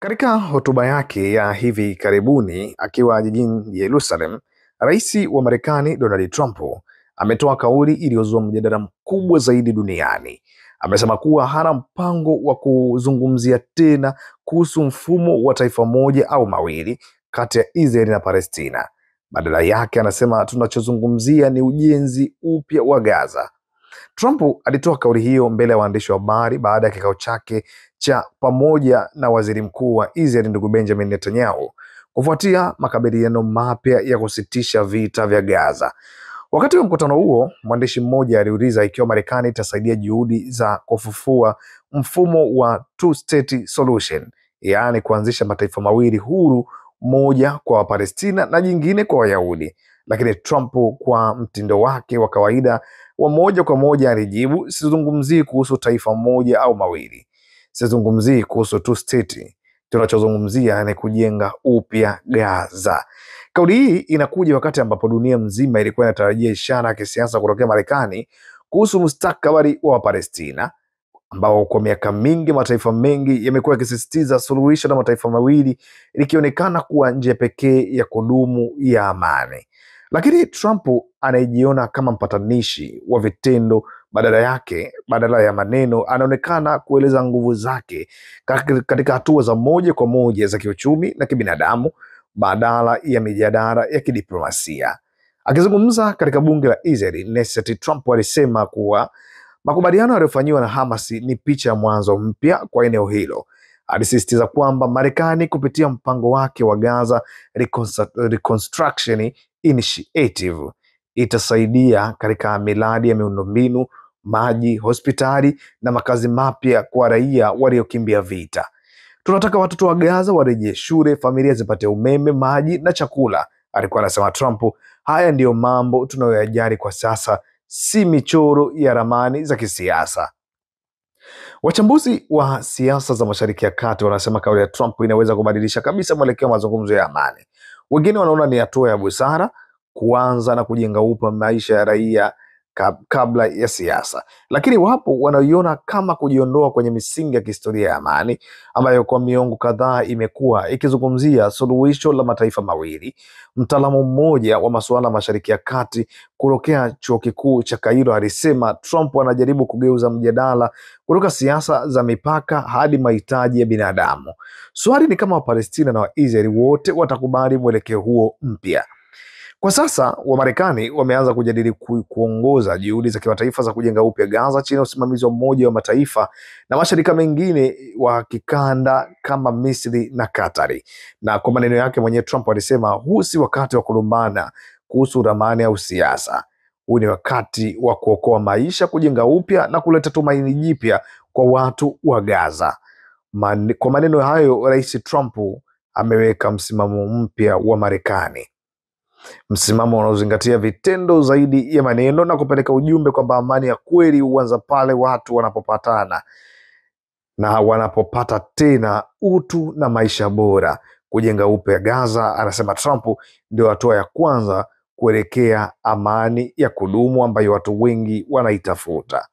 Katika hotuba yake ya hivi karibuni akiwa jijini Yerusalem, Rais wa Marekani Donald Trump ametoa kauli iliyozua mjadala mkubwa zaidi duniani. Amesema kuwa hana mpango wa kuzungumzia tena kuhusu mfumo wa taifa moja au mawili kati ya Israeli na Palestina. Badala yake anasema tunachozungumzia ni ujenzi upya wa Gaza. Trump alitoa kauli hiyo mbele ya waandishi wa habari baada ya kikao chake cha pamoja na waziri mkuu wa Israel ndugu Benjamin Netanyahu kufuatia makabiliano mapya ya kusitisha vita vya Gaza. Wakati wa mkutano huo, mwandishi mmoja aliuliza ikiwa Marekani itasaidia juhudi za kufufua mfumo wa two state solution, yaani kuanzisha mataifa mawili huru, moja kwa Wapalestina na jingine kwa Wayahudi. Lakini Trump kwa mtindo wake wa kawaida wa moja kwa moja alijibu, sizungumzii kuhusu taifa moja au mawili, sizungumzii kuhusu two state, tunachozungumzia ni kujenga upya Gaza. Kauli hii inakuja wakati ambapo dunia mzima ilikuwa inatarajia ishara ya kisiasa kutokea Marekani kuhusu mustakabali wa Palestina, ambao kwa miaka mingi mataifa mengi yamekuwa yakisisitiza suluhisho la mataifa mawili likionekana kuwa njia pekee ya kudumu ya amani. Lakini Trump anayejiona kama mpatanishi wa vitendo badala ya maneno, anaonekana kueleza nguvu zake katika hatua za moja kwa moja za kiuchumi na kibinadamu badala ya mijadala ya kidiplomasia. Akizungumza katika bunge la Israeli Knesset, Trump alisema kuwa makubaliano yaliyofanyiwa na Hamas ni picha ya mwanzo mpya kwa eneo hilo. Alisisitiza kwamba Marekani kupitia mpango wake wa Gaza Reconstruction Initiative itasaidia katika miradi ya miundombinu, maji, hospitali na makazi mapya kwa raia waliokimbia vita. Tunataka watoto wa Gaza warejee shule, familia zipate umeme, maji na chakula, alikuwa anasema Trump. Haya ndiyo mambo tunayoyajali kwa sasa, si michoro ya ramani za kisiasa. Wachambuzi wa siasa za Mashariki ya Kati wanasema kauli ya Trump inaweza kubadilisha kabisa mwelekeo wa mazungumzo ya amani. Wengine wanaona ni hatua ya busara kuanza na kujenga upya maisha ya raia kabla ya siasa, lakini wapo wanaoiona kama kujiondoa kwenye misingi ya kihistoria ya amani ambayo kwa miongo kadhaa imekuwa ikizungumzia suluhisho la mataifa mawili. Mtaalamu mmoja wa masuala Mashariki ya Kati kutokea chuo kikuu cha Kairo alisema Trump anajaribu kugeuza mjadala kutoka siasa za mipaka hadi mahitaji ya binadamu. Swali ni kama Wapalestina na Waisraeli wote watakubali mwelekeo huo mpya. Kwa sasa Wamarekani wameanza kujadili kuongoza juhudi za kimataifa za kujenga upya Gaza chini ya usimamizi wa Umoja wa Mataifa na mashirika mengine wa kikanda kama Misri na Katari. Na kwa maneno yake mwenyewe Trump alisema huu si wakati wa kulumbana kuhusu ramani au siasa. Huu ni wakati wa kuokoa maisha, kujenga upya na kuleta tumaini jipya kwa watu wa Gaza. Kwa maneno hayo, Rais Trump ameweka msimamo mpya wa Marekani, msimamo unaozingatia vitendo zaidi ya maneno na kupeleka ujumbe kwamba amani ya kweli huanza pale watu wanapopatana na wanapopata tena utu na maisha bora. Kujenga upya Gaza, anasema Trump, ndio hatua ya kwanza kuelekea amani ya kudumu ambayo watu wengi wanaitafuta.